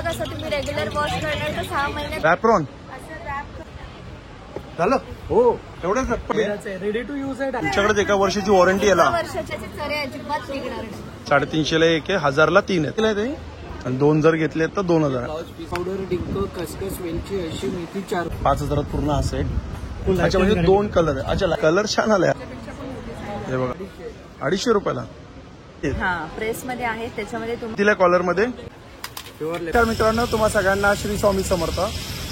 कसं तुम्ही regular wash करणार तर 6 महिन्यात रॅप्रॉन झालं हो एवढंच रेडी टू यूज आहे. तुमच्याकडे एका वर्षाची वॉरंटी आहे ना. वर्षाचे चरे अजिबात निघणार नाही. 350 ला एक आहे, 1000 ला 3 आहे ते. आणि 2 जर घेतले तर 2000. पावडर, डिंक, खसखस, वेलची, अशी मेथी 4 5000 पूर्ण असेल. अच्छा म्हणजे 2 कलर आहे. अच्छा कलर छान आलाय हे बघा 250 रुपयाला. हा प्रेस मध्ये आहे त्याच्यामध्ये तुम्ही तिला कॉलर मध्ये. तर मित्रांनो तुम्हा सगळ्यांना श्री स्वामी समर्थ.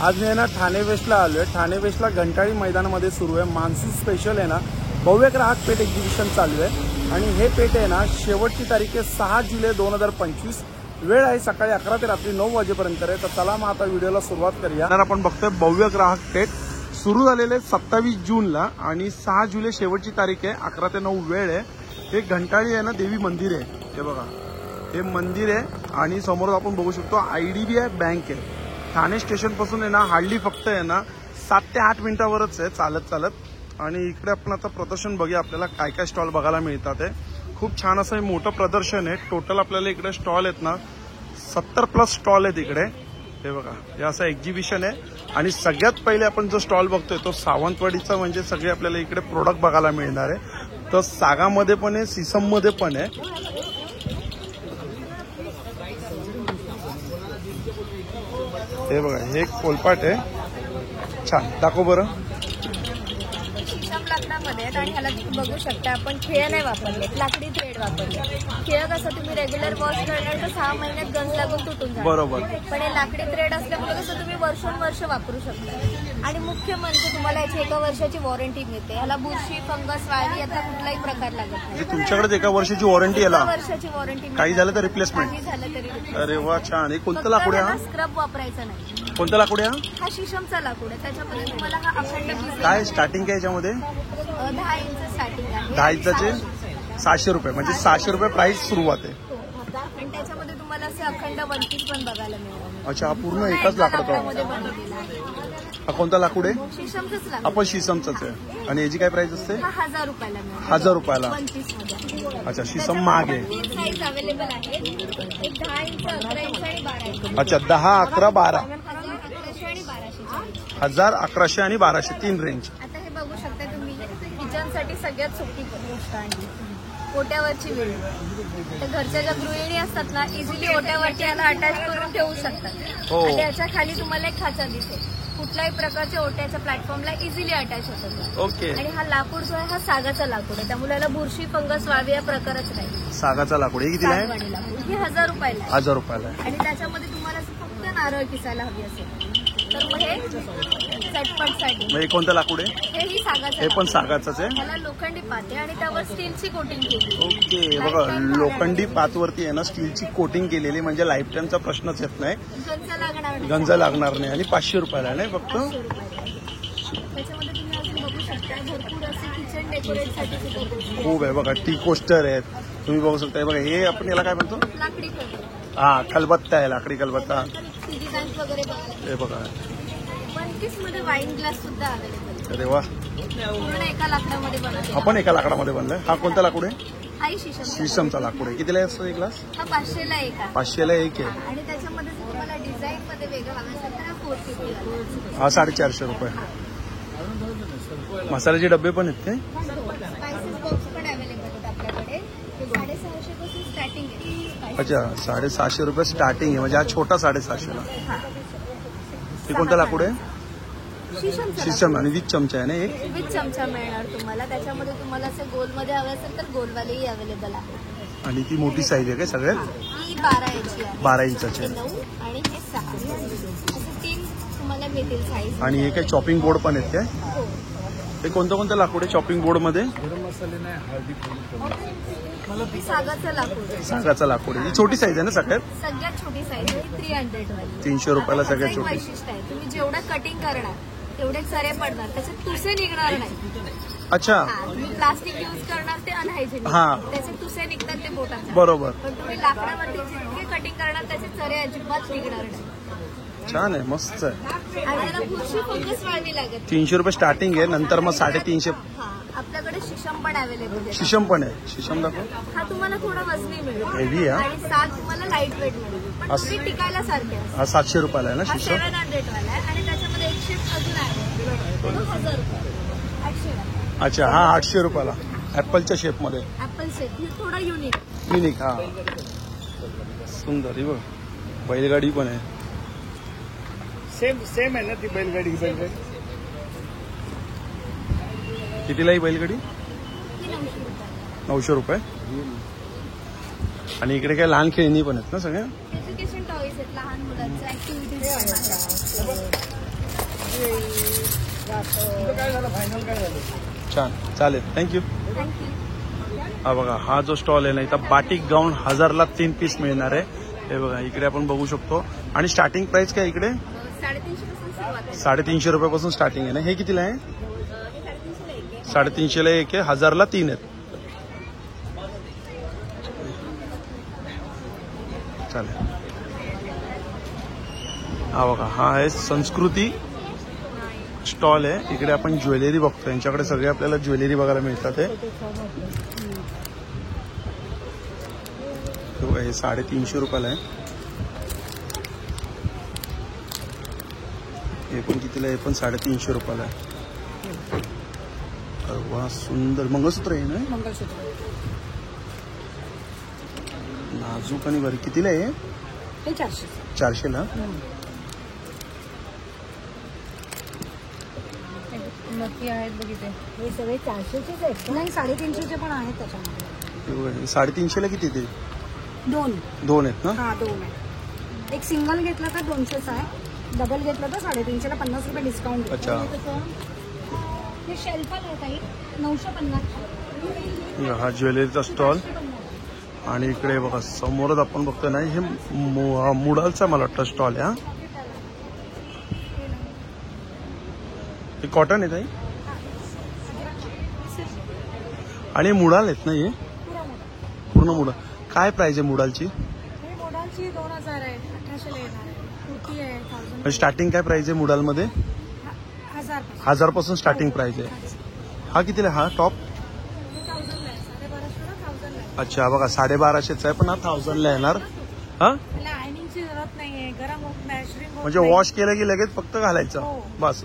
आज मी ना ठाणे वेस्टला आलोय. ठाणे वेस्टला घंटाळी मैदानामध्ये सुरू आहे मान्सून स्पेशल आहे ना भव्य ग्राहक पेठ एक्झिबिशन चालू आहे. आणि हे पेठ आहे ना शेवटची तारीख आहे 6 जुलै 2025. वेळ आहे सकाळी 11 ते रात्री 9 वाजेपर्यंत आहे. तर चला मग आता व्हिडिओला सुरुवात करूया. तर आपण बघतोय भव्य ग्राहक पेठ सुरू झालेले 27 जूनला आणि 6 जुलै शेवटची तारीख आहे. 11 ते 9 वेळ आहे. हे घंटाळी आहे ना देवी मंदिर आहे. हे बघा हे मंदिर आहे आणि समोर आपण बघू शकतो IDBI बँक आहे. ठाणे स्टेशन पासून आहे ना हार्डली फक्त आहे ना 7 ते 8 मिनिटावरच आहे चालत. आणि इकडे आपण आता प्रदर्शन बघूया आपल्याला काय काय स्टॉल बघायला मिळतात. खूप छान असं मोठं प्रदर्शन आहे. टोटल आपल्याला इकडे स्टॉल आहेत ना 70+ स्टॉल आहेत इकडे. हे बघा हे असं एक्झिबिशन आहे. आणि सगळ्यात पहिले आपण जो स्टॉल बघतोय तो सावंतवाडीचा म्हणजे सगळे आपल्याला इकडे प्रोडक्ट बघायला मिळणार आहे. तर सागामध्ये पण आहे सिसम मध्ये पण आहे. हे बघा हे एक पोलपाट आहे छान दाखव बरं. शीशम लाकडामध्ये आहेत आणि ह्याला तुम्ही बघू शकता आपण खेळ नाही वापरले लाकडी थ्रेड वापरले. खेळ कसं तुम्ही रेग्युलर वॉश करणार तर 6 महिन्यात गंज लागून तुटून जाईल. बरोबर. पण हे लाकडी थ्रेड असल्यामुळे कसं तुम्ही वर्षोनवर्ष वापरू शकता. आणि मुख्य म्हणजे तुम्हाला याची 1 वर्षाची वॉरंटी मिळते. ह्याला बुरशी फंगस वाळी याचा कुठलाही प्रकार लागत नाही. तुमच्याकडे 1 वर्षाची वॉरंटी आहे 1 वर्षाची वॉरंटी. काही झालं तर रिप्लेसमेंट. काही झालं तरी. अरे वा छान. हे कोणतं लाकूड आहे? स्क्रब वापरायचा नाही. कोणतं लाकूड आहे? हा शीशमचा लाकूड आहे. त्याच्यामध्ये तुम्हाला हा अखंड पीस काय स्टार्टिंग काय याच्यामध्ये? 10 इंच स्टार्टिंग आहे. 10 इंचाचे 600 रुपये म्हणजे 600 रुपये प्राइस सुरुवात आहे. आणि त्याच्यामध्ये तुम्हाला असे अखंड 1 पीस पण बघायला मिळेल. अच्छा हा पूर्ण एकाच लाकडाचा. हा कोणता लाकूड आहे? शीशमचंच लाकूड. आपण शीसमचाच आहे. आणि याची काय प्राइस असते? हा 1000 रुपयाला मिळेल. 1000 रुपयाला. 1 पीस मध्ये. अच्छा शीसम महाग आहे. 3 साईज अवेलेबल आहे. एक 10 इंच 11 इंच आणि 12 इंच. अच्छा 10, 11, 12. 1100 आणि 1200. 1000, 1100 आणि 1200 3 रेंज. आता हे बघू शकता तुम्ही किचनसाठी सगळ्यात सोपी गोष्ट आहे ओट्यावरची वेळ. तर घरच्या ज्या गृहिणी असतात ना इझिली ओट्यावरती याला अटॅच करून ठेवू शकतात. आणि याच्या खाली तुम्हाला एक खाचा दिसेल. कुठल्याही प्रकारच्या ओट्याच्या प्लॅटफॉर्मला इझिली अटॅच होतात. ओके. आणि हा लाकूड जो आहे हा सागाचा लाकूड आहे. त्यामुळे याला बुरशी फंगस वावी या प्रकारच नाही. सागाचा लाकूड हे कितीला आहे? सागवानी लाकूड हे 1000 रुपयाला आहे. 1000 रुपयाला आहे. आणि त्याच्यामध्ये तुम्हाला फक्त नारळ किसायला हवी असेल तर मग हे चटपटसाठी. म्हणजे कोणतं लाकूड आहे? हेही सागाचं. हे पण सागाचंच आहे. ह्याला लोखंडी पाते आणि त्यावर स्टीलची कोटिंग केली. ओके बघा लोखंडी पातवरती आहे ना स्टीलची कोटिंग केलेली म्हणजे लाईफ टाईमचा प्रश्नच येत नाही. गंज लागणार नाही. आणि 500 रुपयाला नाही फक्त. त्याच्यामध्ये तुम्ही अजून बघू शकता भरपूर असे किचन डेकोरेटसाठी खूप आहे बघा. टी कोस्टर आहेत तुम्ही बघू शकता. बघा हे आपण याला काय म्हणतो? लाकडी खलबत्ता. हा खलबत्ता आहे लाकडी खलबत्ता. पिगी बँक वगैरे बघा. हे बघा 1 पीस मध्ये वाईन ग्लास सुद्धा अवेलेबल. अरे वा. पूर्ण एका लाकडामध्ये बनवतो. आपण एका लाकडामध्ये बनलाय. हा कोणता लाकूड आहे? हाही शीशम. शीशमचा लाकूड आहे. कितीला असतो एक ग्लास? हा 500ला एक आहे. 500ला एक आहे. आणि त्याच्यामध्ये जर तुम्हाला डिझाईन मध्ये वेगळं हवं असेल तर 450. हा 450 रुपये. मसाल्याचे डबे पण आहेत काय? स्पायसेस बॉक्स पण अवेलेबल आहेत आपल्याकडे. 650 पासून स्टार्टिंग आहे. अच्छा 650 रुपये स्टार्टिंग आहे म्हणजे हा छोटा 650ला. हे कोणतं लाकूड आहे? शीशम आणि 20 चमचा आहे ना एक. 20 चमचा मिळणार तुम्हाला. त्याच्यामध्ये तुम्हाला असं गोलमध्ये हवे असेल तर गोलवालेही अवेलेबल आहे. आणि ती मोठी साईज आहे काय सगळ्यात? ही 12 इंची आहे. 12 इंचाची. 9 आणि हे 6 असे 3 तुम्हाला मिळतील साईज. आणि हे काय चॉपिंग बोर्ड पण आहेत काय? हो. हे कोणतं लाकूड आहे चॉपिंग बोर्ड मध्ये? गरम मसाले नाही हळदी ही सागाचं लाकूड आहे. सागाचं लाकूड आहे. ही छोटी साईज आहे ना सगळ्यात छोटी साईज आहे 300 वाली. 300 रुपयाला सगळ्यात छोटी. वैशिष्ट्य आहे तुम्ही जेवढं कटिंग करणार तेवढे सरे पडणार. त्याच्यात तुसे निघणार नाही. अच्छा तुम्ही प्लास्टिक यूज करणार ते अनहायजेनिक. त्याचे तुसे निघतात ते बोटात. बरोबर. पण तुम्ही लाकडावरती जितके कटिंग करणार त्याचे चरे अजिबात निघणार नाही. छान आहे मस्त आहे. आणि त्याला बुरशी फंगस वाळवी लागत. 300 रुपये स्टार्टिंग आहे नंतर मग 350. आपल्याकडे शीशम पण अवेलेबल आहे. शीशम पण आहे. शीशम दाखव. हा तुम्हाला थोडा वजनी मिळेल. हेवी आहे. आणि 7 तुम्हाला लाईट वेट मिळेल. पण असं. ते टिकायला सारखे असतात. हा 700 रुपयाला आहे ना हा शिशो? 700 वाला आहे आणि त्याच्यामध्ये एक शेप अजून आहे तो 1000 रुपये. 800 वाला. अच्छा, हा 800 रुपयाला ऍपलच्या शेपमध्ये. ऍपल शेप ही थोडा युनिक. युनिक. हा सुंदर. ही बघ बैलगाडी पण आहे. सेम आहे ना ती बैलगाडी. कितीला ही बैलगाडी? ही 900 रुपये. 900 रुपये. आणि इकडे काय लहान खेळणी पण आहेत ना सगळ्या? एज्युकेशन टॉईज आहेत लहान मुलांचे ऍक्टिव्हिटीज काय झालं फायनल काय झालं? छान, चालेल, थँक्यू. थँक्यू. हा बघा, हा जो स्टॉल आहे ना इथं बाटिक गाऊन 1000ला 3 पीस मिळणार आहे. हे बघा इकडे आपण बघू शकतो. आणि स्टार्टिंग प्राइस काय इकडे? 350 पासून सुरुवात आहे. 350 रुपयापासून स्टार्टिंग आहे ना. हे कितीला आहे? हे 350 ला एक आहे. 350ला एक आहे, 1000ला 3 आहेत. चालेल. हा बघा, हा आहे संस्कृती स्टॉल आहे. इकडे आपण ज्वेलरी बघतो. यांच्याकडे सगळे आपल्याला ज्वेलरी बघायला मिळतात. हे 350 रुपयाला आहे. हे पण कितीला? हे पण 350 रुपयाला आहे. अरे वा, सुंदर मंगळसूत्र आहे ना. मंगळसूत्र नाजूक आणि बरी. कितीला आहे? हे 400. 400ला. नक्की आहेत बघितले. हे सगळे 400चेच आहेत. नाही 350चे पण आहेत त्याच्यामध्ये. 350ला किती ते? दोन आहेत ना. हा 2 आहे. एक सिंगल घेतला तर 200चा आहे. डबल घेतला तर 350ला 50 रुपये डिस्काउंट. अच्छा. हे शेल्फ आहे काही 950. हा ज्वेलरीचा स्टॉल. आणि इकडे बघा समोरच आपण बघतो ना, हे मुडालचा मला वाटतं स्टॉल आहे. हा हे कॉटन आहे ताई आणि मुडाल आहेत ना. हे पूर्ण मुडाल. काय प्राइस आहे मुडालची? हे मोडालची 2000 आहे. 1800ला येणार आहे. कुर्ती आहे 1000. स्टार्टिंग काय प्राइस आहे मुडालमध्ये? 1000. 1000 पासून स्टार्टिंग प्राइस आहे. हा कितीला? हा टॉप 1000ला आहे. 1250ला 1000ला आहे. अच्छा बघा 1250चा आहे पण हा 1000ला येणार. हा त्याला आयनिंगची जरूरत नाहीये. गरम होत नाही. श्रिंक होत म्हणजे नाही. वॉश केलं की लगेच फक्त घालायचं हो. बस.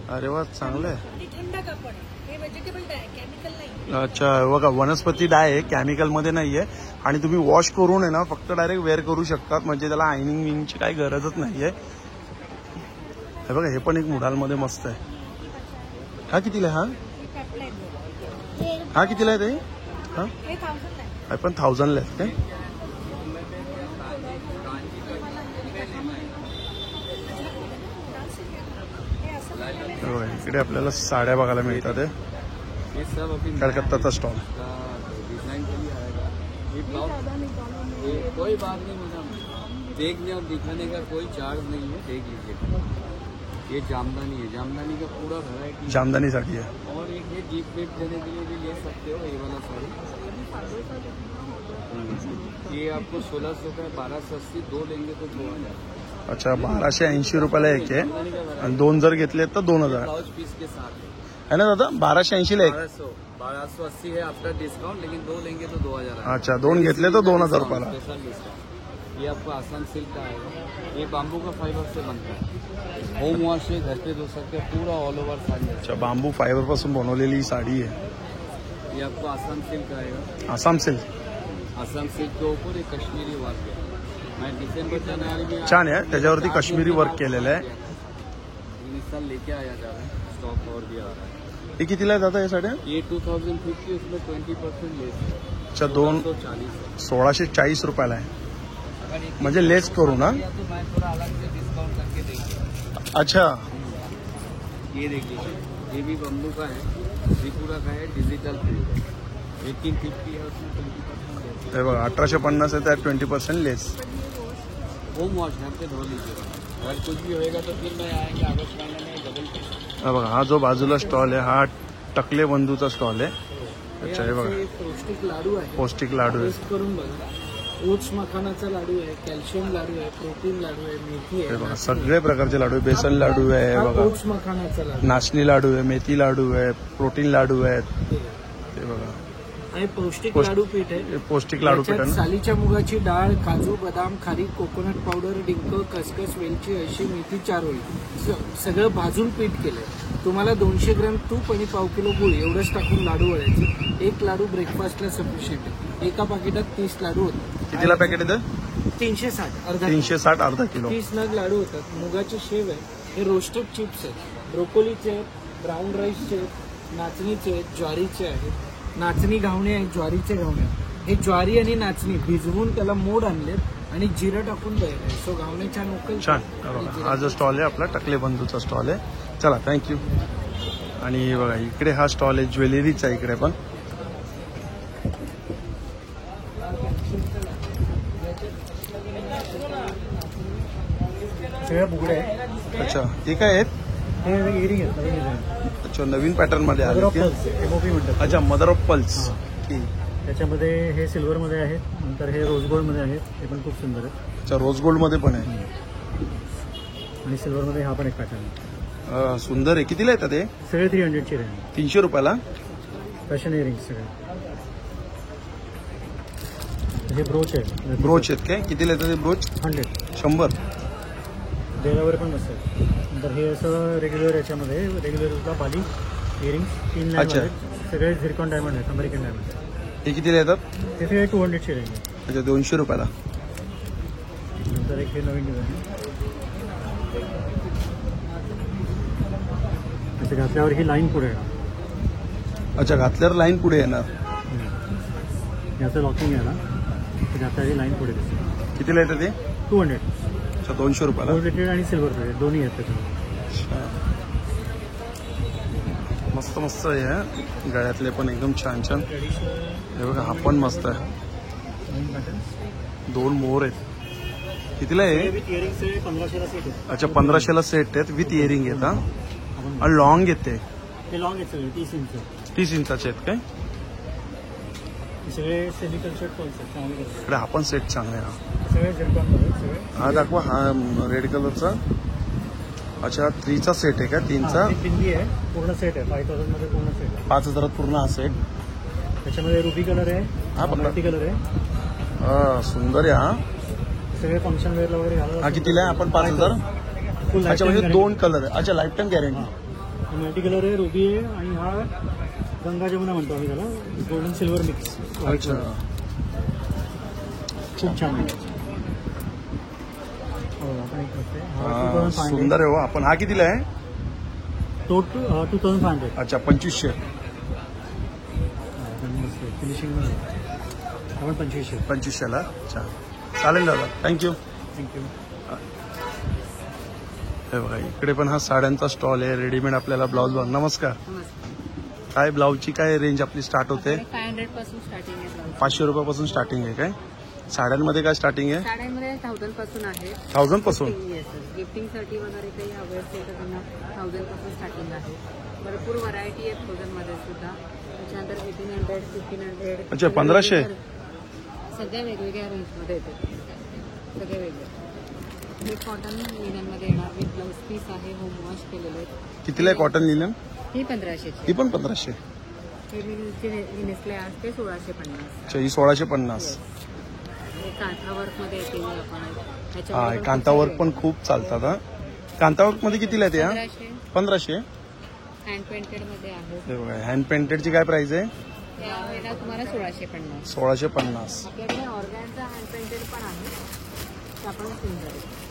अरे वा, चांगलं आहे. आणि थंड कापड आहे. हे व्हेजिटेबल आहे. केमिकल नाही. अच्छा बघा, वनस्पती डाय आहे, केमिकलमध्ये नाहीये. आणि तुम्ही वॉश करून आहे ना फक्त डायरेक्ट वेअर करू शकतात. म्हणजे त्याला आयनिंग विंगची काही गरजच नाहीये. हे बघा, हे पण एक मुडालमध्ये मस्त आहे. हा कितीला आहे? हा कितीला आहे ताई? हा हे 1000 आहे. हा पण 1000ला आहेत काय? बघा, इकडे आपल्याला साड्या बघायला मिळतात. ये सब अभी कलकत्ताचा स्टॉल. डिजाइन के लिए आएगा. ये ब्लाउज ये कोई बात नहीं मैडम, देखने और दिखाने का कोई चार्ज नहीं है. देख लीजिए, ये जामदानी है. जामदानी का पूरा वैरायटी. जामदानीसाठी आहे. और एक ये जीप वेप देने के लिए भी ले सकते हो. ये वाला साड़ी ये आपको 1600 का है. 1280. 2 लेंगे तो 2000. अच्छा, 1280 रुपयाला एक आहे आणि 2 जर घेतले तर 2000 ब्लाउज पीस के साथ है ना दादा. 1280ला एक. 1280 है आफ्टर डिस्काउंट. लेकिन 2 लेंगे तो 2000. अच्छा, 2 घेतले तर 2000 रुपयाला. Special discount. ये आपको आसान सिल्क का आएगा. ये बाम्बू का फाइबर से बनता है. होम वॉश है, घर पे धो सकते हैं. पूरा ऑल ओवर साड़ी. अच्छा, बांबू फायबर पासून बनवलेली ही साडी आहे. ये आपको आसाम सिल्क आएगा. आसाम सिल्क आसाम सिल्क के ऊपर एक कश्मीरी वर्क है. मैं दिसंबर जनवरी में छान आहे. त्याच्यावरती काश्मीरी वर्क केलेलं आहे. इस साल लेके आया जा रहा है. स्टॉक और भी आ रहा है. हे कितीला आहे दादा या साड्या? ये 2050. उसमें 20% लेस है. अच्छा, 1640 रुपयाला आहे. म्हणजे लेस करू ना. तो मैं थोड़ा अलग से डिस्काउंट करके देंगे. अच्छा, ये देख लीजिए, ये भी बम्बू का है. त्रिपुरा का है. डिजिटल प्रिंट 1850 है. उसमें 20% लेस है. हे बघा 1850 आहे, त्यात 20% लेस. होम वॉश घर पे धो लीजिए. अगर कुछ भी होएगा तो फिर मैं आएंगे अगस्त महीने में डबल. हा बघा, हा जो बाजूला स्टॉल आहे हा टकले बंधूचा स्टॉल आहे. अच्छा, हे बघा पौष्टिक लाडू आहे. पौष्टिक लाडू आहे. टेस्ट करून बघा. ओट्स मखानाचा लाडू आहे. कॅल्शियम लाडू आहे. प्रोटीन लाडू आहे. मेथी हे आहे. बघा सगळे प्रकारचे लाडू आहे. बेसन लाडू आहे. हा बघा ओट्स मखानाचा लाडू. नाचणी लाडू आहे, मेथी लाडू आहे, प्रोटीन लाडू आहेत. हे बघा आणि पौष्टिक पौष्ट- लाडू पीठ आहे. पौष्टिक लाडू पीठ आहे याच्यात ना? सालीच्या मुगाची डाळ, काजू, बदाम, खारीक, कोकोनट पावडर, डिंक, खसखस, वेलची, अळशी, मेथी, चारोळी सगळं भाजून पीठ केलंय. तुम्हाला 200 ग्रॅम तूप आणि पाव किलो गुळ एवढंच टाकून लाडू वळायचे. एक लाडू ब्रेकफास्टला सफिशियंट आहे. एका पाकिटात 30 लाडू होतात. कितीला पॅकेट येतं? 360 अर्धा 360 अर्धा किलो. 30 नग लाडू होतात. मुगाचे शेव आहे, हे रोस्टेड चिप्स आहेत, ब्रोकोलीचे आहेत, ब्राऊन राईसचे आहेत, नाचणीचे आहेत, ज्वारीचे आहेत, नाचणी घावणे आहेत, ज्वारीचे घावणे आहेत. हे ज्वारी आणि नाचणी भिजवून त्याला मोड आणलेत आणि जिरं टाकून द्यायला. सो घावणे छान उकल. छान. हा जो स्टॉल आहे आपला टकले बंधूचा स्टॉल आहे. चला थँक्यू. आणि बघा इकडे हा स्टॉल आहे ज्वेलरीचा. इकडे पण सगळ्या बुगड्या आहेत. अच्छा हे काय आहेत? हे इयरिंग आहेत, नवीन design. अच्छा नवीन पॅटर्न मध्ये आले Mother of Pearls, MOP म्हणतात. अच्छा मदर ऑफ पल्स. त्याच्यामध्ये हे सिल्वरमध्ये आहेत, नंतर हे रोज गोल्डमध्ये आहेत, हे पण खूप सुंदर आहे. अच्छा रोज गोल्ड मध्ये पण आहे. आणि सिल्वरमध्ये हा पण एक पॅटर्न आहे. सुंदर आहे. कितीला येतात हे? सगळे 300ची रेंज. 300 रुपयाला. फॅशन इयरिंग सगळे. हे ब्रोच आहे. ब्रोच आहेत काय? कितीला येतात हे ब्रोच? 100. 100. देवावर पण मस्त आहे. नंतर हे असं रेग्युलर याच्यामध्ये रेग्युलरला बाली इयरिंग 3 लाईन अच्छा. आहेत. सगळे झिरकॉन डायमंड आहेत, अमेरिकन डायमंड. हे कितीला येतात? ते सगळे 200ची रेंज आहे. अच्छा 200 रुपयाला. नंतर एक हे नवीन डिझाईन आहे. असं घातल्यावर ही लाईन पुढे येणार. अच्छा घातल्यावर लाईन पुढे येणार. याचं लॉकिंग आहे ना, तर घातल्यावर ही लाईन पुढे दिसते. कितीला येतं ते? 200. अच्छा 200 रुपयाला. गोल्ड प्लेटेड आणि सिल्वर प्लेटेड दोन्ही आहेत त्याच्यामध्ये. मस्त मस्त आहे. गळ्यातले पण एकदम छान छान. हे बघा हा पण मस्त आहे. नवीन पॅटर्न. 2 मोर आहेत. कितीला आहे? विथ इयरिंगचे 1500ला सेट आहे. अच्छा 1500ला सेट आहेत विथ इयरिंग आहेत. आणि लॉंग येते. हे लॉंग आहेत सगळे 30 इंच. 30 इंचाचे आहेत काय? हे सगळे सेलिकल्चर्ड पॉल्स आहेत, चांगले आहेत. इकडे हा पण सेट चांगला आहे. हा सगळे झिरकॉनमध्ये आहेत सगळे. हा दाखवा. हा रेड कलरचा. अच्छा 3चा सेट आहे का? 3चा एक बिंदी आहे, पूर्ण सेट आहे. 5000 मध्ये पूर्ण सेट आहे. 5000 पूर्ण हा सेट. त्याच्यामध्ये रुबी कलर आहे, हा पण मल्टी कलर आहे. सुंदर आहे. हा सगळे फंक्शन वेअरला वगैरे घालायला. हा कितीला आहे? आपण 5000. फुल अच्छा म्हणजे 2 कलर आहे. अच्छा life time guarantee. Multi colour आहे, रुबी आहे आणि हा गंगा जमुना म्हणतो आम्ही त्याला, गोल्डन सिल्वर मिक्स. अच्छा खूप छान आहे. हो, आपण एक बघतोय. हा हा 2500. सुंदर आहे हो. आपण हा कितीला आहे? तो 2500. अच्छा 2500. फिनिशिंग आपण 2500. 2500ला. अच्छा चालेल दादा थँक्यू. थँक्यू. हे बघा इकडे पण हा साड्यांचा स्टॉल आहे. रेडीमेड आपल्याला ब्लाऊज. नमस्कार. काय ब्लाऊजची काय रेंज आपली स्टार्ट होते? 500 पासून स्टार्टिंग आहे ब्लाऊज. 500 रुपयापासून स्टार्टिंग आहे काय? साड्यांमध्ये काय स्टार्टिंग आहे? साड्यांमध्ये 1000 पासून आहे. 1000 पासून. गिफ्टिंगसाठी वगैरे काही हवे असेल तर त्यांना 1000 पासून स्टार्टिंग आहे. भरपूर व्हरायटी आहे 1000 मध्ये सुद्धा. त्याच्यानंतर 1800, 1500. अच्छा, 1500? सगळ्या वेगवेगळ्या रेंजमध्ये येते. सगळे वेगळे. हे कॉटन लिननमध्ये येणार. विथ ब्लाऊज पीस आहे, होम वॉश केलेले आहेत. कितीला आहे कॉटन लिनन? ही 1500ची. ही पण 1500. हे नेसले असते 1650. अच्छा ही 1650. हे कांथा वर्कमध्ये येते आपण. हा ह्याच्यामध्ये पण कांता खूप वर्क पण खूप चालतात. हा कांता वर्क मध्ये कितीला आहे? 1500. 1500. हँड पेंटेड मध्ये आहे. हे बघा हँड पेंटेडची काय प्राइस आहे? यावेळेला तुम्हाला 1650. 1650. आपल्याकडे ऑर्गॅनचा हँड पेंटेड पण आहे. ते आपण सुंदर आहे.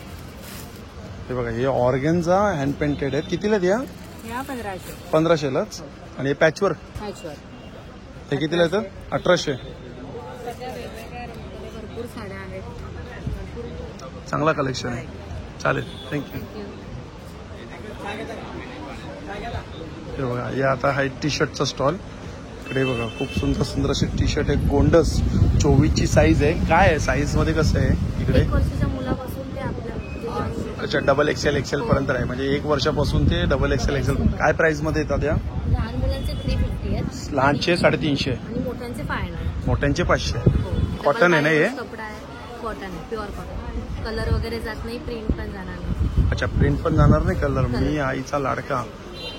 हे बघा हे ऑर्गेनचा हँड पेंटेड आहेत. कितीला द्या? ह्या 1500. 1500लाच. आणि हे पॅचवर पॅचवर. हे कितीला येतं? 1800. सध्या वेगवेगळ्या रंगामध्ये भरपूर साड्या आहेत. भरपूर चांगला कलेक्शन आहे. चालेल थँक्यू. हे बघा हे आता आहे टी शर्टचा स्टॉल. इकडे बघा खूप सुंदर सुंदर असे टी शर्ट आहे. गोंडस 24ची साईज आहे. काय आहे साईज मध्ये कसं आहे इकडे? 1 वर्षाच्या मुलापासून ते आपल्या अच्छा डबल एक्सेल पर्यंत आहे. म्हणजे 1 वर्षापासून ते डबल एक्सेल. काय प्राइस मध्ये येतात या? लहान मुलांचे 350 आहेत. लहानचे 350. आणि मोठ्यांचे 500. मोठ्यांचे 500. हो. कॉटन आहे ना हे? कपडा आहे. कॉटन आहे. Pure cotton. कलर वगैरे जात नाही. प्रिंट पण जाणार नाही. अच्छा प्रिंट पण जाणार नाही. कलर. मी आईचा लाडका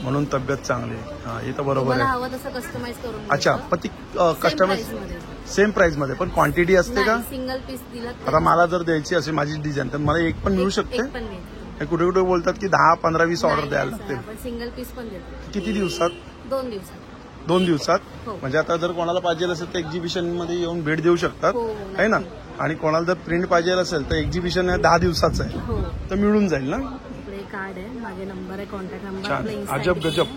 म्हणून तब्येत चांगली. हा हे तर बरोबर तुम्हाला आहे. हवं तसं कस्टमाइज करून अच्छा मिळतं. पण ती कस्टमाइज सेम प्राइस मध्ये, पण क्वांटिटी असते का? सिंगल पीस दिला आता मला जर द्यायची असेल माझी डिझाईन तर मला एक पण मिळू शकते? एक पण मिळते. हे कुठे कुठे बोलतात की 10, 15, 20 ऑर्डर द्यायला लागते. आपण सिंगल पीस पण देतो. किती दिवसात? 2 दिवसात. 2 दिवसात. हो. म्हणजे आता जर कोणाला पाहिजे असेल तर एक्झिबिशन मध्ये येऊन भेट देऊ शकतात, हो, आहे ना? आणि कोणाला जर प्रिंट पाहिजे असेल तर एक्झिबिशन 10 दिवसाचं आहे, हो. तर मिळून जाईल ना? आपले कार्ड आहे, माझे नंबर आहे, कॉन्टॅक्ट नंबर. छान, अजब गजब.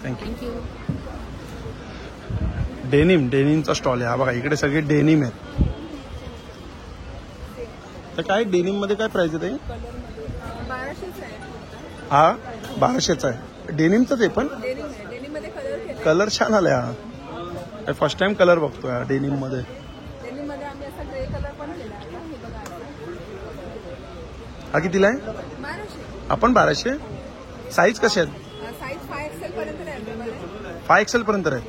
थँक्यू. थँक्यू. डेनिमचा स्टॉल आहे हा बघा. इकडे सगळे डेनिम आहेत. तर काय डेनिम मध्ये काय प्राइस आहे? 1200 आहे. हा 1200चा आहे. डेनिमचाच आहे, पण डेनिम मध्ये कलर छान आलाय हा. फर्स्ट टाइम कलर बघतोय हा डेनिम मध्ये. डेनिम मध्ये आम्ही असा ग्रे कलर पण केला आहे. हे बघा. हा कितीला आहे? 1200. आपण 1200. साईज कशा आहेत? साईज 5XL पर्यंत अवेलेबल आहे. 5XL पर्यंत आहे.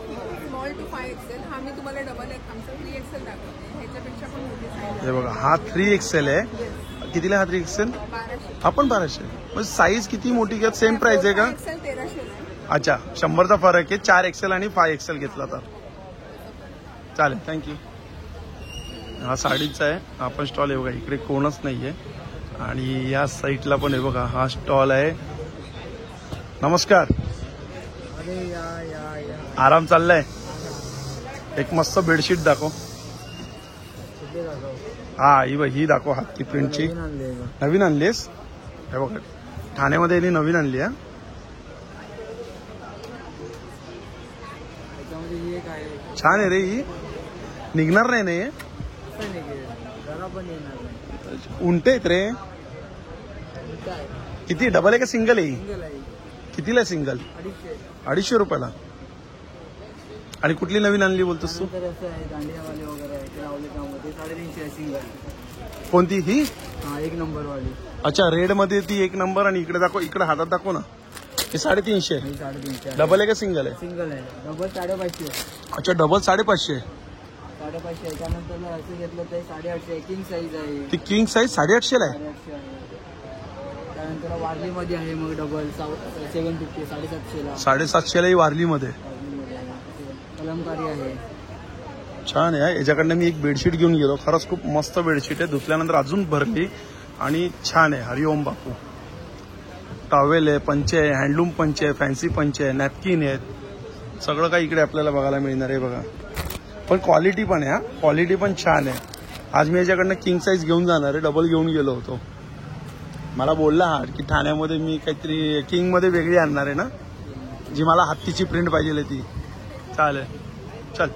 Small to 5XL. हा मी तुम्हाला डबल आहे, आमचा 3XL दाखवते. ह्याच्यापेक्षा पण मोठी साईज हे बघा हा 3XL आहे. कितीला हा 3XL? 1200. हा पण 1200. म्हणजे साईज किती मोठी घ्या? सेम प्राइस आहे का? 5XL 1300 आहे. अच्छा, 100चा फरक आहे. 4XL आणि 5XL घेतला तर चालेल. थँक्यू. हा साडीचा आहे. आपण स्टॉल आहे बघा. इकडे कोणच नाहीये आणि या साईडला पण आहे बघा. हा स्टॉल आहे. नमस्कार. आराम चाललाय. एक मस्त बेडशीट दाखव. हा ही दाखव. हाती प्रिंटची नवीन आणलीस? हे बघा ठाण्यामध्ये यांनी नवीन आणली आहे. छान आहे रे. ही निघणार नाही ना? हे उंटे आहेत रे. किती डबल आहे का सिंगल आहे? कितीला आहे सिंगल? 250 रुपयाला. आणि कुठली नवीन आणली बोलतोस तू? कोणती ही? 1 नंबर वाली. अच्छा, रेड मध्ये ती 1 नंबर. आणि इकडे दाखव, इकडे हातात दाखव ना. हे 350. 350. डबल आहे का सिंगल आहे? सिंगल आहे. डबल 550. अच्छा, डबल 550. 550. त्यानंतर असं घेतलं तर 850. किंग साईज आहे. ती किंग साईज 850 आहे. 850 आहे. त्यानंतर वारली मध्ये आहे मग डबल 750. 750ला. 750 ही वारली मध्ये. कलमकारी आहे. छान आहे. याच्याकडनं मी एक बेडशीट घेऊन गेलो. खरंच खूप मस्त बेडशीट आहे. धुतल्यानंतर अजून भरली आणि छान आहे. हरिओम बापू. टॉवेल आहे, पंचे आहे, हँडलूम पंचे आहे, फॅन्सी पंचे आहे, नॅपकिन आहेत. सगळं काही इकडे आपल्याला बघायला मिळणार आहे बघा. पण क्वालिटी पण आहे. हा क्वालिटी पण छान आहे. आज मी याच्याकडनं किंग साईज घेऊन जाणार आहे. डबल घेऊन गेलो होतो. मला बोलला हा की ठाण्यामध्ये मी काहीतरी किंग मध्ये वेगळी आणणार आहे ना, जी मला हत्तीची प्रिंट पाहिजे ती. चालेल, चल.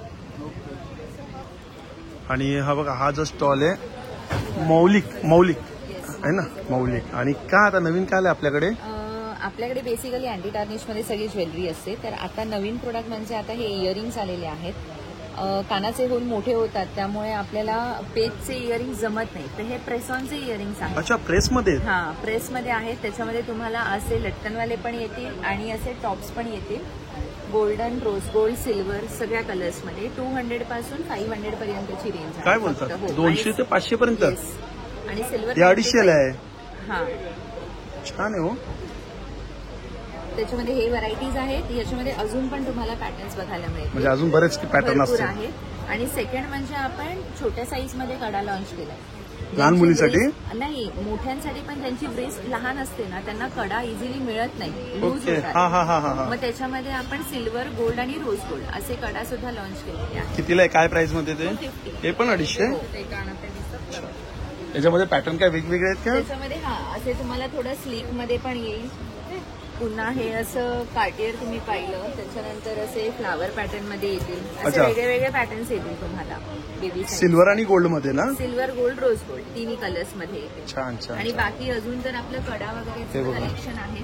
आणि हा बघा हा जो स्टॉल आहे मौलिक आहे ना, मौलिक. आणि का आता नवीन काय आलं आपल्याकडे? आपल्याकडे बेसिकली अँटी टार्निश मध्ये सगळी ज्वेलरी असते. तर आता नवीन प्रोडक्ट म्हणजे आता हे इयरिंग्स आलेले आहेत. कानाचे होल मोठे होतात त्यामुळे आपल्याला पेजचे इयरिंग जमत नाही. तर हे प्रेसॉनचे इयरिंग्स आहेत. अच्छा, प्रेसमध्ये? हा, प्रेसमध्ये आहेत. त्याच्यामध्ये तुम्हाला असे लटकनवाले पण येतील आणि असे टॉप्स पण येतील. गोल्डन, रोज गोल्ड, सिल्वर सगळ्या कलर्समध्ये 200 पासून 500 पर्यंतची रेंज आहे. काय बोलतात? 200 ते 500 पर्यंत? आणि सिल्वर 250 आहे. हा, छान आहे हो. त्याच्यामध्ये हे व्हरायटीज आहेत. याच्यामध्ये अजून पण तुम्हाला पॅटर्न्स बघायला मिळतील. म्हणजे अजून बरेच पॅटर्न भरपूर असतील. आहेत. आणि सेकंड म्हणजे आपण छोट्या साईज मध्ये कडा लॉन्च केलाय. लहान मुलीसाठी? नाही, मोठ्यांसाठी पण. ज्यांची ब्रेस्ट लहान असते ना त्यांना कडा इझिली मिळत नाही, लूज ओके. होतात. हा. मग त्याच्यामध्ये आपण सिल्वर, गोल्ड आणि रोज गोल्ड असे कडा सुद्धा लॉन्च केलेले आहेत. कितीला आहे? काय प्राइस मध्ये ते? 250. हे पण 250? हो, ते कानात ते दिसतं. याच्यामध्ये पॅटर्न काय वेगवेगळे आहेत का? त्याच्यामध्ये असे तुम्हाला थोडं स्लीक मध्ये पण येईल. पुन्हा हे असं कार्टियर तुम्ही पाहिलं. त्याच्यानंतर असे फ्लावर पॅटर्न मध्ये येतील. असे अच्छा. वेगळे वेगळे पॅटर्न्स येतील तुम्हाला बेबी. सिल्वर आणि गोल्ड मध्ये ना? सिल्वर, गोल्ड, रोज गोल्ड तिन्ही कलर्स मध्ये येते. छान आणि बाकी अजून तर आपलं कडा वगैरे हे बघा. कलेक्शन आहे.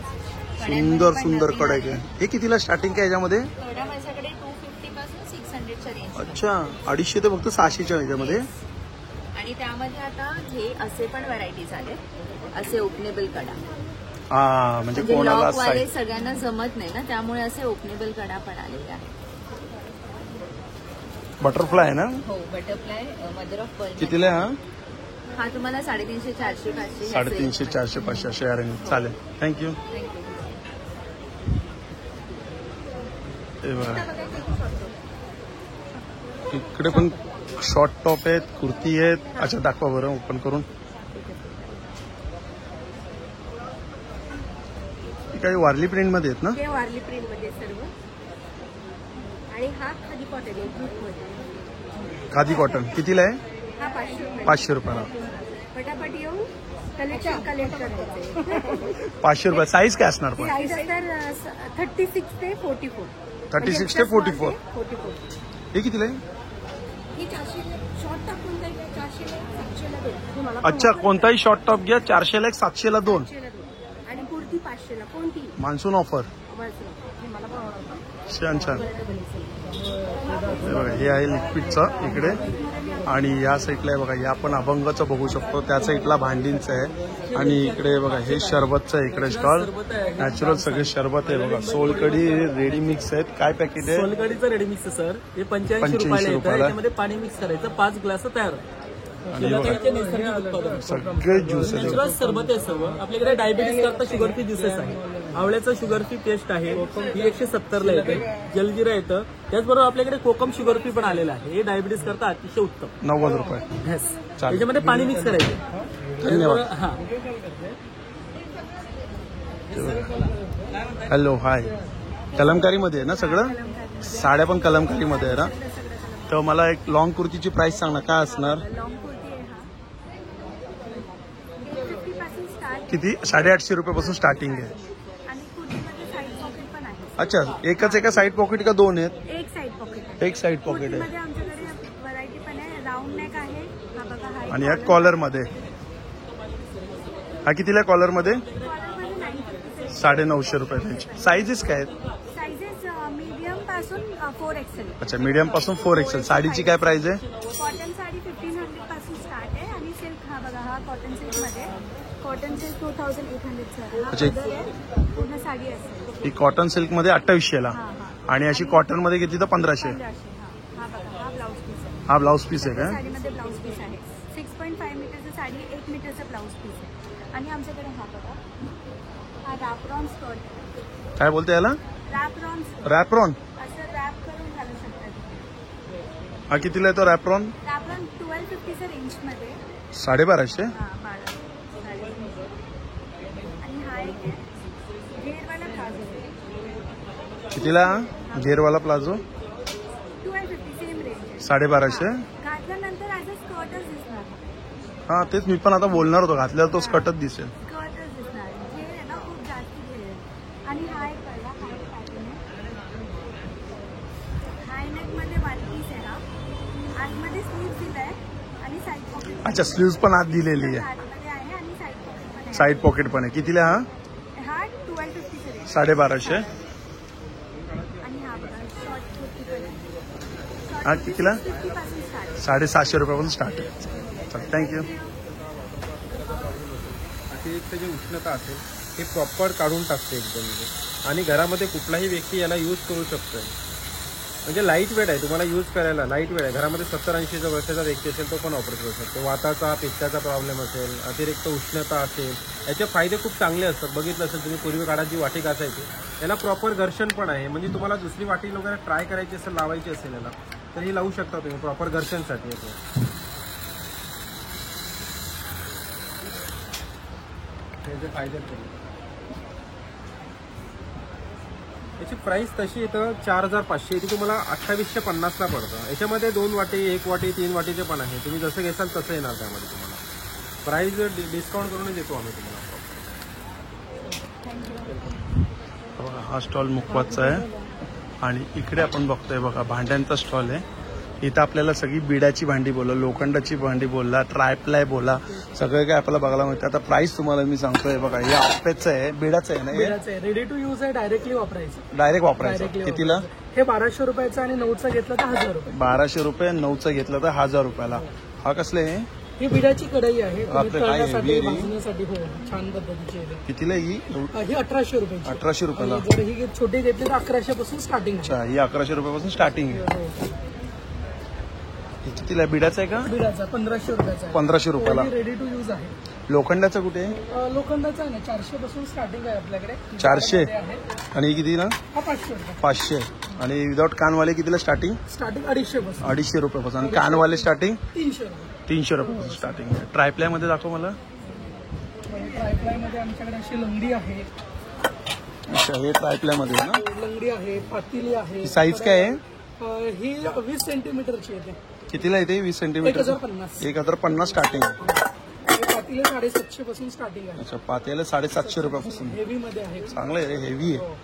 सुंदर कडा आहे. हे कितीला स्टार्टिंग काय याच्यामध्ये? कडा माझ्याकडे 250 पासून 600च्या रेंज. अच्छा, 250 ते फक्त 600च्या ह्याच्यामध्ये. आणि त्यामध्ये आता हे असे पण व्हरायटीज आले. असे ओपनेबल कडा. हा, म्हणजे कोणाला लॉक वाले साईज. सगळ्यांना जमत नाही ना, त्यामुळे असे ओपनेबल कडा पण आलेले आहेत. बटरफ्लाय आहे ना? हो, बटरफ्लाय, मदर ऑफ पर्ल. कितीला आहे हा तुम्हाला 350, 400, 500. 350, 400, 500 अशा रेंज. चालेल, थँक्यू. थँक्यू. हे बघा, आता बघा किती शॉर्ट टॉप. इकडे पण शॉर्ट टॉप आहेत, कुर्ती आहेत. अच्छा दाखवा बरं ओपन करून. हे काही वारली प्रिंट मध्ये आहेत ना? हे वारली प्रिंट मध्ये सर्व. आणि हा खादी कॉटन आहे, जूट मध्ये. खादी कॉटन कितीला आहे? हा 500 रुपये. 500 रुपयाला. पटापट येऊन कलेक्शन कलेक्ट करायचे. 500 रुपये. साईज काय असणार पण? साईज तर 36 ते 44. 36 ते 44. 44. हे कितीला आहे? ही 400 शॉर्ट टाकून जाईल. 400 700 देईल. अच्छा, कोणताही शॉर्ट टॉप घ्या 400 ला 1, 700 ला 2. 700 आणि कुर्ती 500 कोणती? Monsoon offer. मला पण आवडतं. छान छान. हे बघा, हे आहे लिक्विडचं इकडे. आणि या साईडला आहे बघा, या आपण अभंगाचं बघू शकतो. त्या साईडला भांडींचं आहे. आणि इकडे बघा हे शरबतचं आहे इकडे स्टॉल. नॅचरल सगळे शरबत आहे बघा. सोलकडी रेडी मिक्स आहेत. काय पॅकेट आहे? सोलकडीचं रेडी मिक्स सर, हे 85 85 रुपयाला येतं. रुपयाला. त्याच्यामध्ये पाणी मिक्स करायचं, 5 ग्लास तयार आहे. आणि बघा नैसर्गिक उत्पादन. सगळे ज्यूस आहेत. नॅचरल सरबत आहे सर्व. आपल्याकडे डायबिटीस करता शुगर फ्री ज्युसेस आहे. आवळ्याचं शुगर फ्री पेस्ट आहे, ही 170 ला येते. जलजिरा येतं. त्याचबरोबर आपल्याकडे कोकम शुगर फ्री पण आलेलं आहे. हे डायबिटीस करता अतिशय उत्तम. 90 रुपये. येस. चालेल. त्याच्यामध्ये पाणी मिक्स करायचं. धन्यवाद. हा. Hello hi. कलमकारीमध्ये आहे ना सगळं? साड्या पण कलमकारीमध्ये आहे ना? तर मला एक लॉंग कुर्तीची प्राइस सांग ना, काय असणार? लॉंग कुर्ती आहे हा. 850 पासून स्टार्ट. किती? 850 रुपयापासून स्टार्टिंग आहे. आणि कुर्तीमध्ये साईड पॉकेट पण आहे. अच्छा, एकच एका साईड पॉकेट का 2 आहेत? एक साईड पॉकेट आहे. एक साईड पॉकेट आहे. कुर्तीमध्ये आमच्याकडे व्हरायटी पण आहे. राऊंड नेक आहे. हा बघा हा. आणि या कॉलर मध्ये, हा कितीला कॉलर मध्ये? कॉलरमध्ये 950. 950 रुपये त्यांची. साईजेस काय आहेत? साईजेस मीडियम पासून 4XL. अच्छा, मीडियम पासून 4XL. साडीची काय प्राइस आहे? कॉटन साडी 1500 पासून स्टार्ट आहे. आणि सिल्क हा बघा, हा कॉटन सिल्क मध्ये. Cotton silk 2800 sir. हा अच्छा. पदर आहे. पूर्ण साडी असेल. ही कॉटन सिल्क मध्ये 2800 ला. हा, हा. आणि अशी कॉटन मध्ये घेतली तर 1500. 1500. हा बघा, हा ब्लाऊज पीस आहे. हा ब्लाऊज पीस आहे का? साडीमध्ये ब्लाऊज पीस आहे. 6.5 मीटरची साडी, 1 मीटरचा ब्लाऊज पीस आहे. आणि आमच्याकडे हा बघा, हा रॅपरॉन स्कर्ट. काय बोलते याला? रॅपरॉन रॅप्रॉन. असं रॅप करून घालू शकतात. हा कितीला येतो रॅप्रॉन? रॅपरॉन 1250 रेंज मध्ये. 1250. हा 12. आणि हा एक आहे घेरवाला प्लाझो. कितीला? घेरवाला प्लाझो 1250 सेम रेंज. 1250. घातल्यानंतर ॲज अ स्कर्टच दिसणार. हा तेच मी पण आता बोलणार होतो, घातल्यावर तो स्कर्टच दिसेल. स्कर्टच दिसणार. घेर आहे ना, खूप जास्त घेर आहे. आणि हा एक बघा, हा एक पॅटर्न आहे. हाय नेक मध्ये 1 पीस आहे हा. आतमध्ये स्लीव्ह दिलाय आणि साईड पॉकेट. अच्छा, स्लीव्स पण आत दिलेली आहे. आतमध्ये आहे आणि साईड पॉकेट पण आहे. साईड पॉकेट पण आहे. कितीला हा? हा 1250 रेंज. 1250. आणि हा बघा, शॉर्ट कुर्ती पण आहे. हा कितीला? 50 पासून स्टार्ट. 750 रुपयापासून स्टार्ट आहे. थँक्यू. अतिरिक्त जी उष्णता असेल हे प्रॉपर काढून टाकते एकदम. आणि घरामध्ये कुठलाही व्यक्ती याला यूज करू शकतोय. म्हणजे लाईट वेट आहे, तुम्हाला यूज करायला लाईट वेट आहे. घरामध्ये 70-80 वर्षाचा व्यक्ती असेल तो पण वापर करू शकतो. वाताचा पित्ताचा प्रॉब्लेम असेल, अतिरिक्त उष्णता असेल, याचे फायदे खूप चांगले असतात. बघितलं असेल तुम्ही, पूर्वी काळात जी वाटी घासायची याला प्रॉपर घर्षण पण आहे. म्हणजे तुम्हाला दुसरी वाटी वगैरे ट्राय करायची असेल, लावायची असेल याला, तर ही लावू शकता तुम्ही प्रॉपर घर्षणसाठी. याचे फायदे. याची प्राइस तशी इथं 4500 इथे तुम्हाला 2850 ला पडतं. याच्यामध्ये 2 वाटी, 1 वाटी, 3 वाटीचे पण आहे. तुम्ही जसं घेसाल तसं येणार त्यामध्ये तुम्हाला. प्राइस डिस्काउंट करूनच देतो आम्ही तुम्हाला. हा स्टॉल मुकवाचा आहे. आणि इकडे आपण बघतोय बघा भांड्यांचा स्टॉल आहे. इथं आपल्याला सगळी बिडाची भांडी बोला, लोखंडाची भांडी बोला, ट्रायप्लाय बोला, सगळं काय आपल्याला बघायला मिळतं. आता प्राइस तुम्हाला मी सांगतोय बघा, हे आप्याचं आहे, बिडाचं आहे ना? बिडाचं आहे, रेडी टू यूज आहे, डायरेक्टली वापरायचं. डायरेक्ट वापरायचं. Directly कितीला? हे 1200 रुपयाचं आणि 9चं घेतलं तर 1000 रुपये. 1200 रुपये, 9चं घेतलं तर 1000 रुपयाला. हा कसले आहे? ही बिडाची कढई आहे. तुम्ही आपलं काय आहे? तळण्यासाठी, बिडी? भाजण्यासाठी. हो, छान पद्धतीची आहे. कितीला ही? ही 1800 रुपयाची. 1800 रुपयाला. आणि जर ही छोटी घेतली तर 1100 पासून स्टार्टिंग. अच्छा, ही 1100 रुपयापासून स्टार्टिंग आहे. हे कितीला आहे? बिडाचा आहे का? बिडाचा 1500 रुपयाचा आहे. 1500 रुपयाला. रेडी टू यूज आहे. लोखंडाचं कुठे आहे? लोखंडाचा आहे ना 400 पासून स्टार्टिंग आहे आपल्याकडे. 400 आहे. आणि किती ना? हा 500 रुपये. 500 आणि विदाउट कानवाले कितीला स्टार्टिंग? स्टार्टिंग 250 पासून. 250 रुपयापासून आणि कानवाले स्टार्टिंग 300 रुपये. 300 रुपयापासून स्टार्टिंग आहे. ट्रायप्लाय मध्ये दाखव मला. ट्रायप्लाय मध्ये आमच्याकडे अशी लंगडी आहे. अच्छा हे ट्रायप्लाय मध्ये आहे ना? लंगडी आहे, पातेली आहे. साईज काय आहे? ही 20 सेंटीमीटरची येते. कितीला येते? 20 सेंटीमीटर. 1050. 1050 स्टार्टिंग आहे. पातेली 750 पासून स्टार्टिंग आहे. अच्छा पात्याला 750 रुपयापासून. हेवी मध्ये आहे. चांगलं आहे रे, हेवी आहे.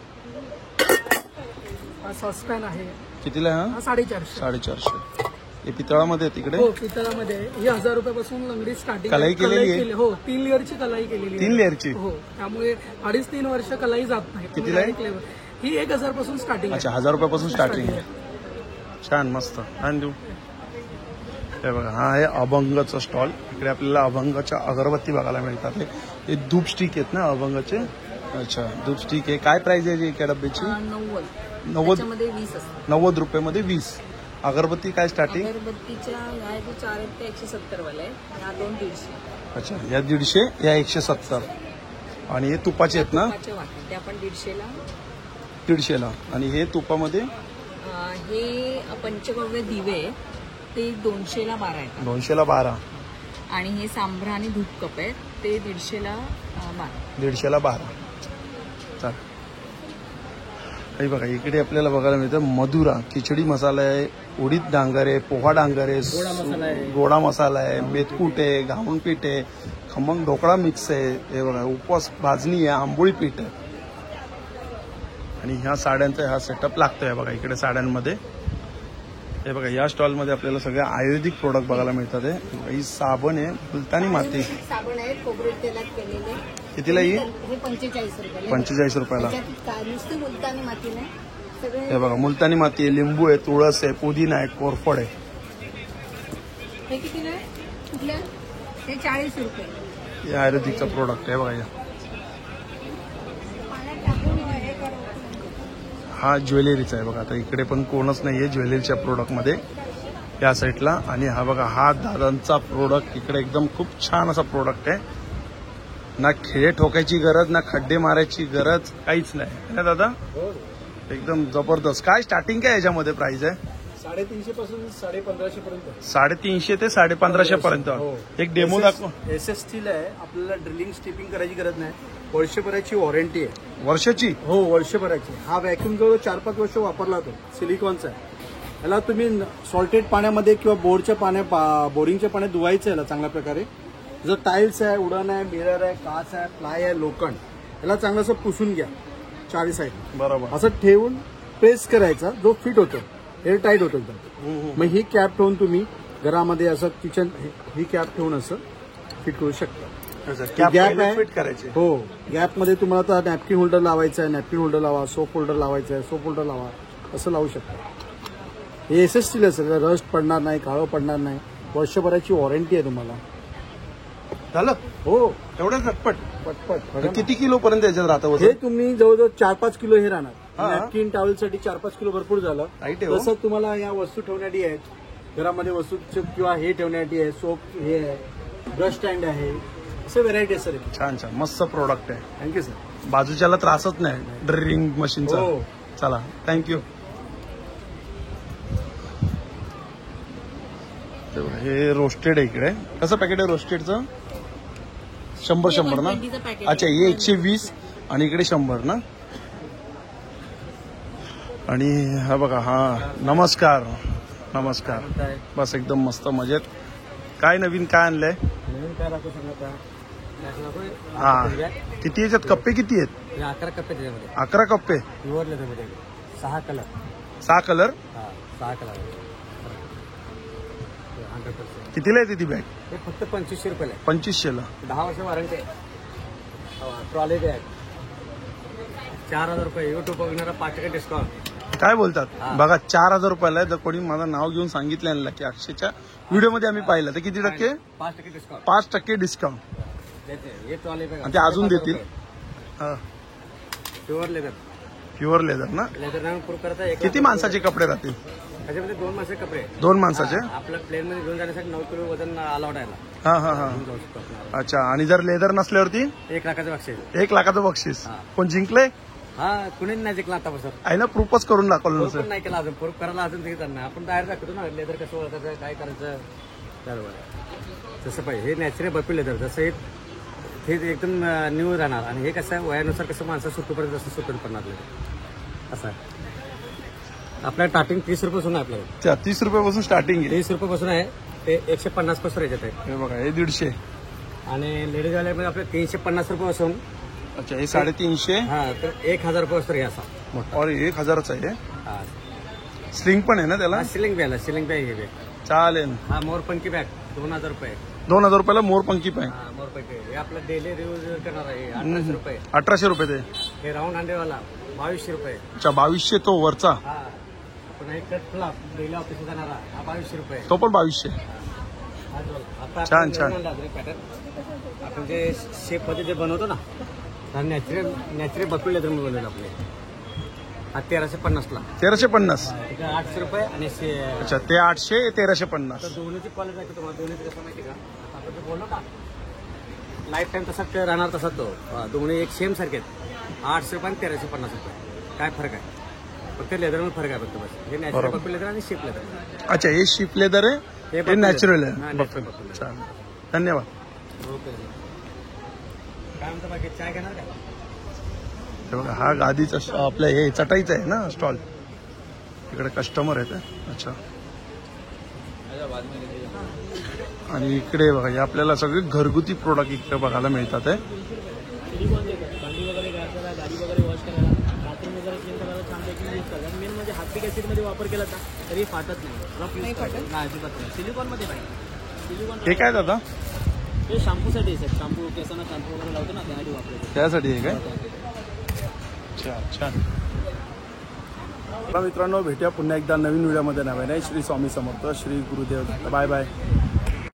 हा सॉसपॅन आहे. कितीला आहे हा? हा 450. 450. हे पितळामध्ये आहे तिकडे. हो पितळामध्ये ही 1000 रुपयापासून लंगडी स्टार्टिंग. कलाई केलेली आहे? हो 3 लेअरची कलाई केलेली आहे. 3 लेअरची. हो त्यामुळे 2.5-3 वर्ष कलाई जात नाही. कितीला आहे? Direct level. ही 1000 पासून स्टार्टिंग अच्छा 1000 रुपयापासून स्टार्टिंग आहे. छान मस्त. छान देऊ. हे बघा हा आहे अभंगचा स्टॉल. इकडे आपल्याला अभंगाच्या अगरबत्ती बघायला मिळतात. हे धूप स्टिक आहेत ना अभंगाचे. अच्छा धूप स्टिक आहे. काय प्राइस आहे एका डब्याची? 90 90 रुपयामध्ये 20. अगरबत्ती काय स्टार्टिंग? अगरबत्तीच्या ह्या जो 4 आहेत त्या 170 वाला आहे. ह्या 2 150. अच्छा या 150 या 170 आणि हे तुपाचे आहेत ना? तुपाच्या वाट्या त्या पण 150ला. 150ला आणि हे तुपामध्ये हे पंचगव्य दिवे ते 200ला 12 आहेत. 200ला 12 आणि हे सांभराणी धूप कप आहेत ते 150ला 12. 150ला 12. चालेल. हे बघा इकडे आपल्याला बघायला मिळतं मधुरा खिचडी मसाला आहे, उडीद डांगर आहे, पोहा डांगर आहे, गोडा मसाला आहे, बेतकूट आहे, घावण पीठ आहे, खमंग ढोकळा मिक्स आहे. हे बघा उपवास भाजणी आहे, आंबोळी पीठ आहे आणि ह्या साड्यांचा हा सेटअप लागतोय. बघा इकडे साड्यांमध्ये हे बघा या स्टॉलमध्ये आपल्याला सगळे आयुर्वेदिक प्रोडक्ट बघायला मिळतात. ही साबण आहे, मुलतानी माती. साबण आहे खोबरेल तेलात केलेले. कितीला ही? हे 45 रुपयाला. 45 रुपयाला. त्याच्यात नुसती मुलतानी माती नाही सगळे. हे बघा मुलतानी माती आहे, लिंबू आहे, तुळस आहे, पुदिना आहे, कोरफड आहे. हे कितीला आहे? कुठल्या? हे 40 रुपये. हे आयुर्वेदिकचा प्रोडक्ट आहे बघा या. हा ज्वेलरीचा आहे बघा. आता इकडे पण कोणच नाहीये ज्वेलरीच्या प्रोडक्टमध्ये या साईडला. आणि हा बघा हा दादांचा प्रोडक्ट इकडे एकदम खूप छान असा प्रोडक्ट आहे. ना खिळे ठोकायची गरज ना खड्डे मारायची गरज काहीच नाही ना दादा. एकदम जबरदस्त. काय स्टार्टिंग काय याच्यामध्ये प्राइस आहे? 350 पासून 1550 पर्यंत. 350 ते 1550 पर्यंत. एक डेमो दाखव. SS स्टील आहे. आपल्याला ड्रिलिंग स्टिपिंग करायची गरज नाही. वर्षभराची वॉरंटी आहे. वर्षाची? हो वर्षभराची. हा व्हॅक्यूम जवळ 4-5 वर्ष वापरला तो. सिलिकॉनचा आहे. याला तुम्ही सॉल्टेड पाण्यामध्ये किंवा बोरिंगच्या पाण्यात धुवायचं याला चांगल्या प्रकारे. जर टाईल्स आहे, उडण आहे, मिरर आहे, काच आहे, प्लाय आहे, लोखंड याला चांगलं पुसून घ्या 4 साईड. बरोबर. असं ठेवून प्रेस करायचा जो फिट होतो, एअर टाईट होतो एकदम. मग ही कॅप ठेवून तुम्ही घरामध्ये असं किचन ही कॅप ठेवून असं फिट करू शकता. गॅप आहे फिट करायचे. हो गॅप मध्ये तुम्हाला आता नॅपकिन होल्डर लावायचं आहे, नॅपकिन होल्डर लावा, सोप होल्डर लावायचं आहे, सोप होल्डर लावा, असं लावू शकता. हे SS स्टील असेल, रस्ट पडणार नाही, काळं पडणार नाही. वर्षभराची वॉरंटी आहे तुम्हाला. झालं? हो एवढं झटपट. पटपट. किती किलो पर्यंत याच्यात राहतं? हे तुम्ही जवळजवळ 4-5 किलो हे राहणार. हा. नॅपकिन टॉवेलसाठी 4-5 किलो भरपूर झालं. राईट आहे हो. तसं तुम्हाला या वस्तू ठेवण्यासाठी आहेत घरामध्ये, वस्तू किंवा हे ठेवण्यासाठी आहे, सोप हे आहे, ब्रश स्टँड आहे, असं व्हेरायटी आहे सर. छान छान मस्त प्रोडक्ट आहे. Thank you sir. बाजूच्याला त्रासच नाही ड्रिलिंग मशीनचा. हो. चला थँक्यू. हे रोस्टेड आहे इकडे. कसं पॅकेट आहे रोस्टेडचं? 100 ना? अच्छा हे 120 आणि इकडे 100 ना? आणि हा बघा हा नमस्कार. नमस्कार. बस एकदम मस्त मजेत. काय नवीन काय आणलंय? काय दाखवू सांगा. हा किती याच्यात कप्पे किती आहेत? 11 कप्पे त्याच्यामध्ये. 11 कप्पे. प्युअर लेदरमध्ये 6 कलर. 6 कलर. 6 कलर. 100%. कितीला येते ती बॅग? हे फक्त 2500 रुपयाला. 2500ला. 10 वर्ष वॉरंटी आहे. ट्रॉली बॅग 4000 रुपये. युट्यूब बघणारा 5% डिस्काउंट. काय बोलतात? बघा 4000 रुपयाला आहे. जर कोणी माझं नाव घेऊन सांगितलं की अक्षयच्या व्हिडिओमध्ये आम्ही पाहिलं तर किती टक्के? 5% डिस्काउंट. 5% डिस्काउंट. हे ट्रॉली बॅग आणि ते अजून देतील. Pure leather. प्युअर लेदर ना. लेदर नाही प्रूफ करता. किती माणसाचे कपडे राहतील? त्याच्यामध्ये 2 माणसाचे कपडे. 2 माणसाचे. आपल्या प्लेन मध्ये घेऊन जाण्यासाठी 9 किलो वजन अलाउड आहे. हा हा हा. अच्छा. आणि जर लेदर नसल्यावरती 1 लाखाचं बक्षीस. 1 लाखाचं बक्षीस. कोण जिंकले? हा कुणी नाही जिंकला आतापासून. आहे ना, प्रूफच करून दाखवलं प्रूफ पण नसेल. नाही केला अजून. प्रूफ करायला अजून ते त्यांना आपण बाहेर दाखवतो ना लेदर कसं ओळखायचं काय करायचं. बरोबर. जसं पाहिजे हे नॅचरल बर्फी लेदर जसं हे एकदम न्यू राहणार. आणि हे कसं वयानुसार कसं माणसं सुटूपर्यंत जसं सुटून पडणार असं आहे. आपल्या स्टार्टिंग 30 रुपयापासून आहे आपल्याला. 30 रुपयापासून स्टार्टिंग आहे. 30 रुपयापासून आहे ते 150 पासून याच्यात आहे. हे बघा, हे 150. आणि लेडीज वाल्यामध्ये आपल्या 350 रुपयापासून. अच्छा. हे 350. हा तर 1000 रुपयापासून हे असा. और 1000च आहे. हा स्लिंग पण आहे ना त्याला? Ceiling bag. सिलिंग बॅग हे बॅग. चालेल. हा मोरपंखी बॅग 2000 रुपये. 2000 रुपयाला मोरपंखी पाय. हा मोरपंखी हे आपलं डेली यूज करणार आहे 1800 रुपये. 1800 रुपये ते. हे राऊंड अंडेवाला 2200 रुपये. अच्छा. 2200 तो वरचा. हा पुन्हा एक कट फ्लॉप डेली ऑफिस जाणारा हा 2200 रुपये. तो पण 2200. हा जो आता छान, छान. पॅटर्न आपण जे शेप मध्ये जे बनवतो ना हा नॅचरल बकरी लेदर मध्ये बनवलं आपले. हा 1350 ला. 1350. 800 रुपये. आणि अच्छा. ते 800, 1350. दोन्हीची क्वालिटी आहे तुम्हाला. दोन्हीचं कसं माहिती का आपण जे बोललो ना लाईफ टाईम तसाच राहणार तसाच तो. दोन्ही एक सेम सारखे आहेत. 800 रुपये आणि 1350 रुपये. काय फरक आहे? फक्त लेदरमध्ये फरक आहे फक्त बस. हे नॅचरल बकरी लेदर आणि शेप लेदर. अच्छा. हे शिप लेदर आहे, हे नॅचरल आहे. नॅचरल. चालेल. धन्यवाद. काय म्हणतो बाकी चाय घेणार काय? हे बघा, हा गादीचा आपल्या हे चटाईचा आहे ना स्टॉल. इकडे कस्टमर आहेत. अच्छा. आणि इकडे बघा, हे आपल्याला सगळे घरगुती प्रोडक्ट इकडे बघायला मिळतात आहे. भांडी वगैरे घासायला, गाडी वगैरे वॉश करायला, बाथरूम वगैरे क्लीन करायला छानपैकी यूज करतात. मेन म्हणजे हार्पिक ॲसिडमध्ये वापर केला ना तरी फाटत नाही. रफ यूज करतात. नाही अजिबात नाही. सिलिकॉनमध्ये पाहिजे. सिलिकॉन हे काय दादा? हे शॅम्पूसाठी आहे. शॅम्पू केसांना शॅम्पू वगैरे लावतो ना त्यासाठी वापरतो. त्यासाठी आहे काय? छान. मित्रांनो, भेटूया पुन्हा एकदा नवीन व्हिडिओमध्ये. नव्याने श्री स्वामी समर्थ, श्री गुरुदेव. Bye bye.